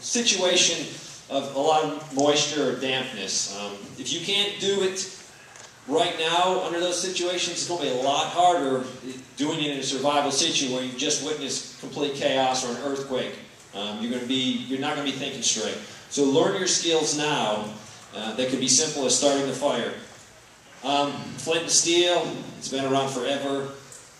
situation of a lot of moisture or dampness. If you can't do it right now under those situations, it's going to be a lot harder doing it in a survival situation where you've just witnessed complete chaos or an earthquake. You're not going to be thinking straight. So learn your skills now. That could be simple as starting the fire. Flint and steel, it's been around forever.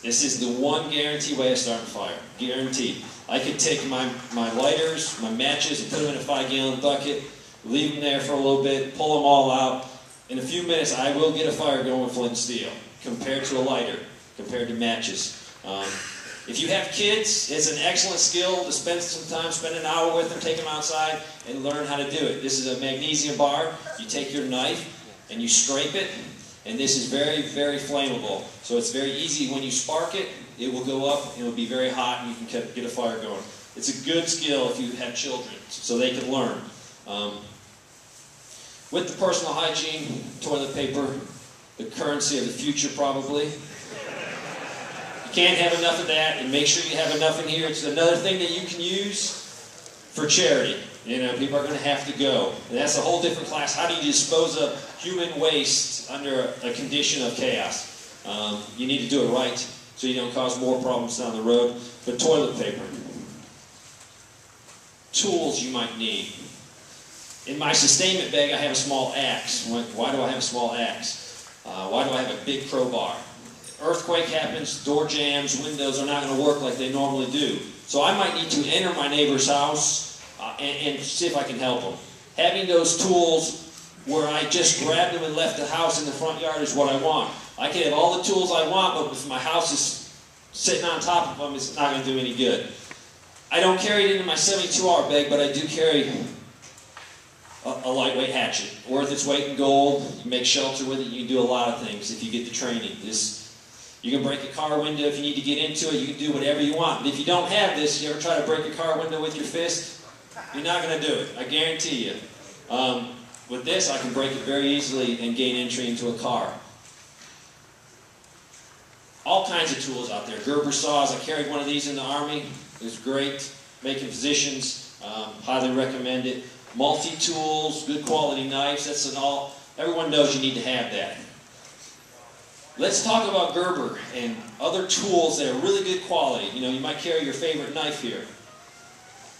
This is the one guaranteed way of starting a fire. Guaranteed. I could take my lighters, my matches, and put them in a 5-gallon bucket, leave them there for a little bit, pull them all out. In a few minutes, I will get a fire going with flint and steel, compared to a lighter, compared to matches. If you have kids, it's an excellent skill to spend some time, spend an hour with them, take them outside, and learn how to do it. This is a magnesium bar. You take your knife, and you scrape it, and this is very, very flammable. So it's very easy. When you spark it, it will go up, and it will be very hot, and you can get a fire going. It's a good skill if you have children, so they can learn. With the personal hygiene, toilet paper, the currency of the future probably. You can't have enough of that, and make sure you have enough in here. It's another thing that you can use for charity. You know, people are going to have to go. And that's a whole different class. How do you dispose of human waste under a condition of chaos? You need to do it right so you don't cause more problems down the road. But toilet paper. Tools you might need. In my sustainment bag, I have a small axe. Why do I have a small axe? Why do I have a big crowbar? Earthquake happens, door jams, windows are not going to work like they normally do. So I might need to enter my neighbor's house and see if I can help them. Having those tools where I just grabbed them and left the house in the front yard is what I want. I can have all the tools I want, but if my house is sitting on top of them, it's not going to do any good. I don't carry it in my 72-hour bag, but I do carry a lightweight hatchet. Worth its weight in gold. You can make shelter with it. You can do a lot of things if you get the training. You can break a car window if you need to get into it. You can do whatever you want. But if you don't have this, you ever try to break a car window with your fist? You're not going to do it. I guarantee you. With this, I can break it very easily and gain entry into a car. All kinds of tools out there. Gerber saws. I carried one of these in the Army. It was great. Making positions. Highly recommend it. Multi-tools, good quality knives. That's an all. Everyone knows you need to have that. Let's talk about Gerber and other tools that are really good quality. You know, you might carry your favorite knife here.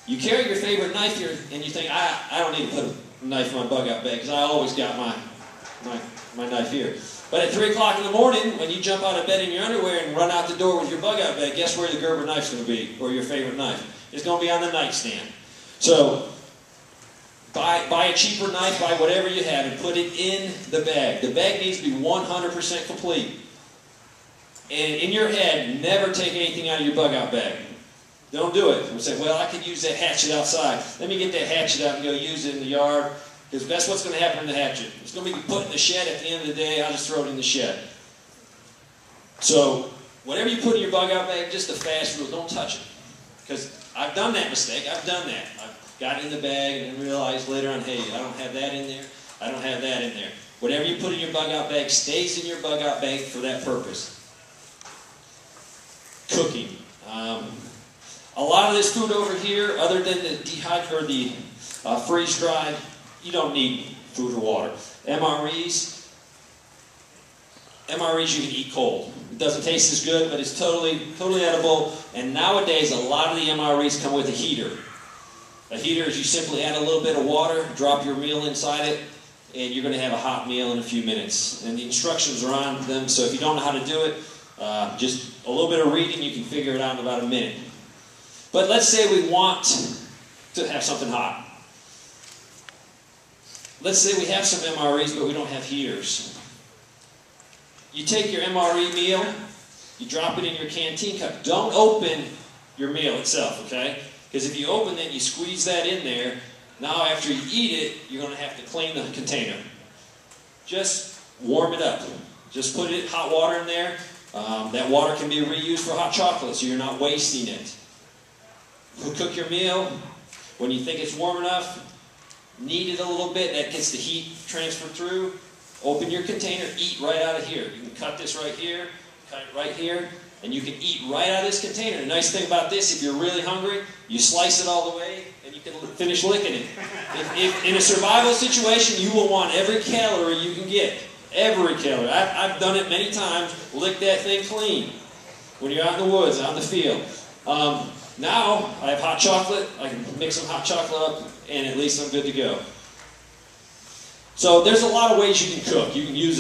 You carry your favorite knife here, and you think, I don't need to put a knife in my bug-out bag because I always got my knife here. But at 3 o'clock in the morning, when you jump out of bed in your underwear and run out the door with your bug-out bag, guess where the Gerber knife's going to be, or your favorite knife? It's going to be on the nightstand. So buy a cheaper knife, buy whatever you have, and put it in the bag. The bag needs to be 100% complete. And in your head, never take anything out of your bug-out bag. Don't do it. You say, well, I could use that hatchet outside. Let me get that hatchet out and go use it in the yard, because that's what's going to happen in the hatchet. It's going to be put in the shed at the end of the day. I'll just throw it in the shed. So whatever you put in your bug-out bag, just a fast rule, don't touch it. Because I've done that mistake. I've done that. Got in the bag and then realized later on, hey, I don't have that in there. I don't have that in there. Whatever you put in your bug-out bag stays in your bug-out bag for that purpose. Cooking. A lot of this food over here, other than the freeze-dried, you don't need food or water. MREs you can eat cold. It doesn't taste as good, but it's totally edible. And nowadays, a lot of the MREs come with a heater. A heater is you simply add a little bit of water, drop your meal inside it, and you're going to have a hot meal in a few minutes. And the instructions are on them, so if you don't know how to do it, just a little bit of reading, you can figure it out in about a minute. But let's say we want to have something hot. Let's say we have some MREs, but we don't have heaters. You take your MRE meal, you drop it in your canteen cup. Don't open your meal itself, okay? Because if you open it, you squeeze that in there. Now after you eat it, you're going to have to clean the container. Just warm it up. Just put it hot water in there. That water can be reused for hot chocolate, so you're not wasting it. Cook your meal. When you think it's warm enough, knead it a little bit. That gets the heat transferred through. Open your container. Eat right out of here. You can cut this right here. Cut it right here. And you can eat right out of this container. The nice thing about this, if you're really hungry, you slice it all the way, and you can finish licking it. If in a survival situation, you will want every calorie you can get. Every calorie. I've done it many times. Lick that thing clean when you're out in the woods, out in the field. Now, I have hot chocolate. I can mix some hot chocolate up, and at least I'm good to go. So there's a lot of ways you can cook. You can use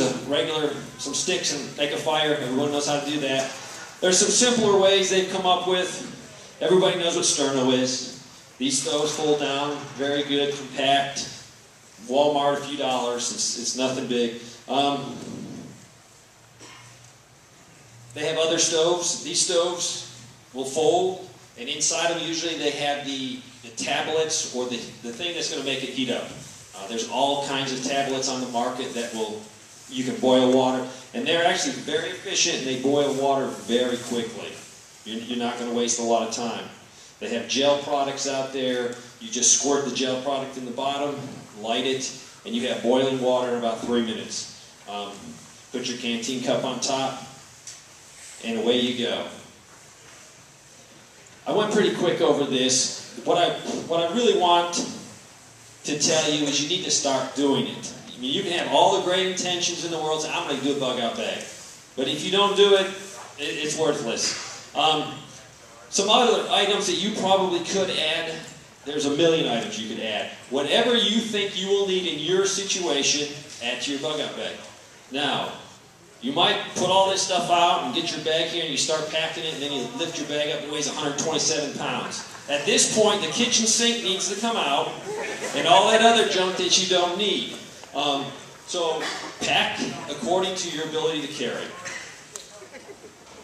some sticks and make a fire. Everyone knows how to do that. There's some simpler ways they've come up with. Everybody knows what sterno is. These stoves fold down, very good, compact. Walmart, a few dollars. It's nothing big. They have other stoves. These stoves will fold, and inside them usually they have the tablets or the thing that's going to make it heat up. There's all kinds of tablets on the market that you can boil water, and they're actually very efficient, and they boil water very quickly. You're not going to waste a lot of time. They have gel products out there. You just squirt the gel product in the bottom, light it, and you have boiling water in about 3 minutes. Put your canteen cup on top, and away you go. I went pretty quick over this. What I really want to tell you is you need to start doing it. I mean, you can have all the great intentions in the world, say, I'm going to do a bug out bag. But if you don't do it, it's worthless. Some other items that you probably could add, there's a million items you could add. Whatever you think you will need in your situation, add to your bug out bag. Now, you might put all this stuff out and get your bag here and you start packing it, and then you lift your bag up and it weighs 127 pounds. At this point, the kitchen sink needs to come out and all that other junk that you don't need. So pack according to your ability to carry.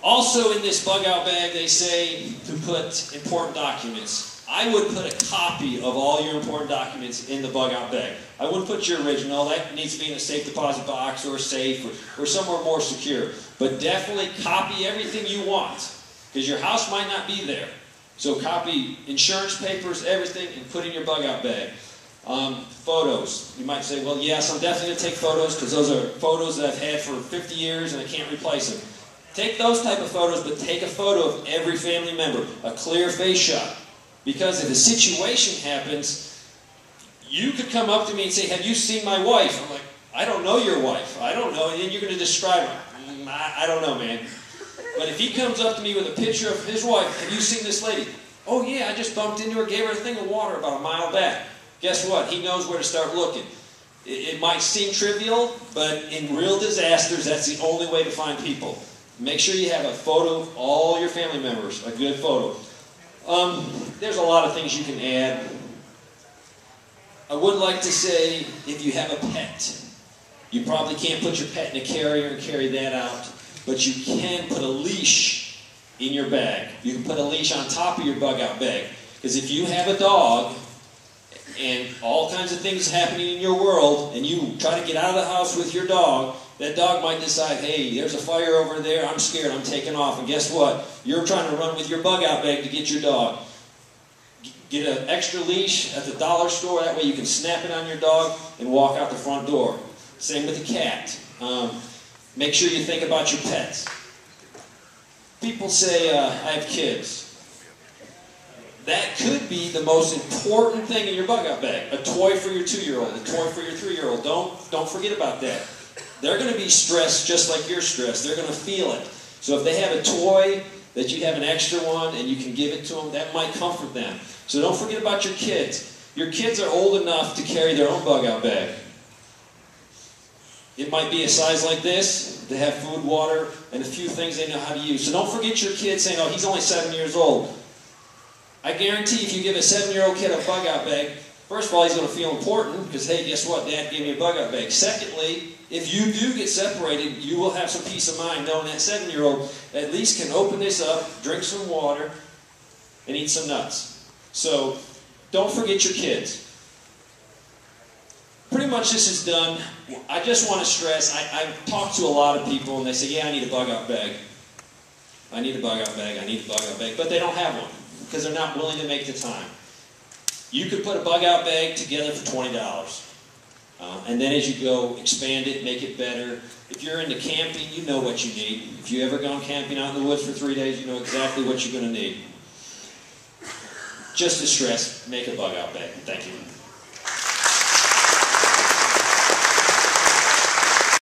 Also in this bug out bag, they say to put important documents. I would put a copy of all your important documents in the bug out bag. I wouldn't put your original. That needs to be in a safe deposit box or a safe or somewhere more secure. But definitely copy everything you want, because your house might not be there. So copy insurance papers, everything, and put in your bug out bag. Photos. You might say, well, yes, I'm definitely going to take photos because those are photos that I've had for 50 years and I can't replace them. Take those type of photos, but take a photo of every family member, a clear face shot. Because if a situation happens, you could come up to me and say, have you seen my wife? I'm like, I don't know your wife. I don't know. And then you're going to describe her. I don't know, man. But if he comes up to me with a picture of his wife, have you seen this lady? Oh, yeah, I just bumped into her, gave her a thing of water about a mile back. Guess what? He knows where to start looking. It might seem trivial, but in real disasters, that's the only way to find people. Make sure you have a photo of all your family members, a good photo. There's a lot of things you can add. I would like to say, if you have a pet, you probably can't put your pet in a carrier and carry that out, but you can put a leash in your bag. You can put a leash on top of your bug out bag. Because if you have a dog, and all kinds of things happening in your world, and you try to get out of the house with your dog, that dog might decide, hey, there's a fire over there, I'm scared, I'm taking off. And guess what? You're trying to run with your bug out bag to get your dog. Get an extra leash at the dollar store, that way you can snap it on your dog and walk out the front door. Same with the cat. Make sure you think about your pets. People say, I have kids. That could be the most important thing in your bug out bag. A toy for your 2-year-old, a toy for your 3-year-old. Don't forget about that. They're going to be stressed just like you're stressed. They're going to feel it. So if they have a toy that you have an extra one and you can give it to them, that might comfort them. So don't forget about your kids. Your kids are old enough to carry their own bug out bag. It might be a size like this. They have food, water, and a few things they know how to use. So don't forget your kid saying, oh, he's only 7 years old. I guarantee if you give a 7-year-old kid a bug out bag, first of all, he's going to feel important because, hey, guess what? Dad gave me a bug out bag. Secondly, if you do get separated, you will have some peace of mind knowing that 7-year-old at least can open this up, drink some water, and eat some nuts. So don't forget your kids. Pretty much this is done. I just want to stress, I've talked to a lot of people and they say, yeah, I need a bug out bag. I need a bug out bag, I need a bug out bag. But they don't have one because they're not willing to make the time. You could put a bug out bag together for $20. And then as you go, expand it, make it better. If you're into camping, you know what you need. If you've ever gone camping out in the woods for 3 days, you know exactly what you're going to need. Just to stress, make a bug out bag. Thank you.